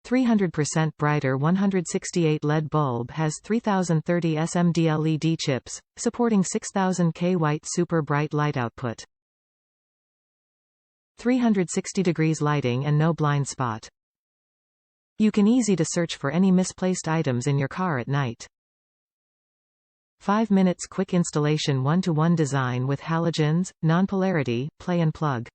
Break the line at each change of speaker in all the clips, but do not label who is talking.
300% brighter 168 LED bulb has 3030 SMD LED chips, supporting 6000K white super bright light output. 360 degrees lighting and no blind spot. You can easy to search for any misplaced items in your car at night. 5 minutes quick installation 1-to-1 design with halogens, non-polarity, play and plug.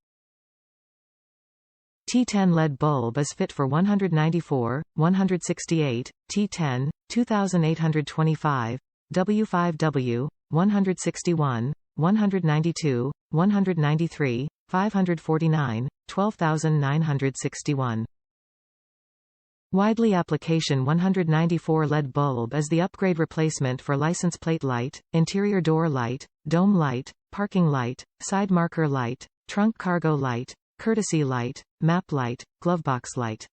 T10 LED bulb is fit for 194, 168, T10, 2825, W5W, 161, 192, 193, 549, 12961. Widely application 194 LED bulb is the upgrade replacement for license plate light, interior door light, dome light, parking light, side marker light, trunk cargo light, courtesy light, map light, glovebox light.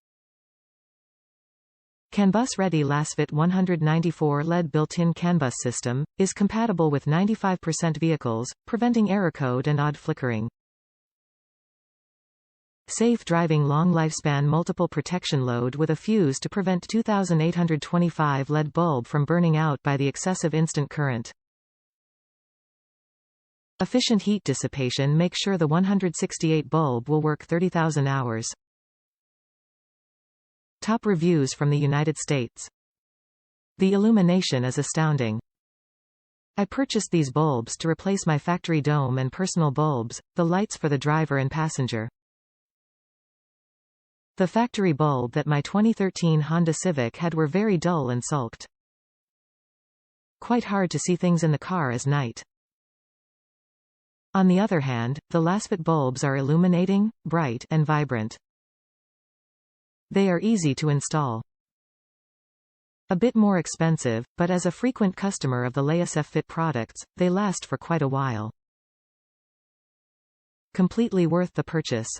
Canbus Ready LASFIT 194 LED built-in Canbus system, is compatible with 95% vehicles, preventing error code and odd flickering. Safe driving long lifespan multiple protection load with a fuse to prevent 2825 LED bulb from burning out by the excessive instant current. Efficient heat dissipation make sure the 168 bulb will work 30,000 hours. Top reviews from the United States. The illumination is astounding. I purchased these bulbs to replace my factory dome and personal bulbs, the lights for the driver and passenger. The factory bulb that my 2013 Honda Civic had were very dull and sulked. Quite hard to see things in the car as night. On the other hand, the LASFIT bulbs are illuminating, bright, and vibrant. They are easy to install. A bit more expensive, but as a frequent customer of the LASFIT products, they last for quite a while. Completely worth the purchase.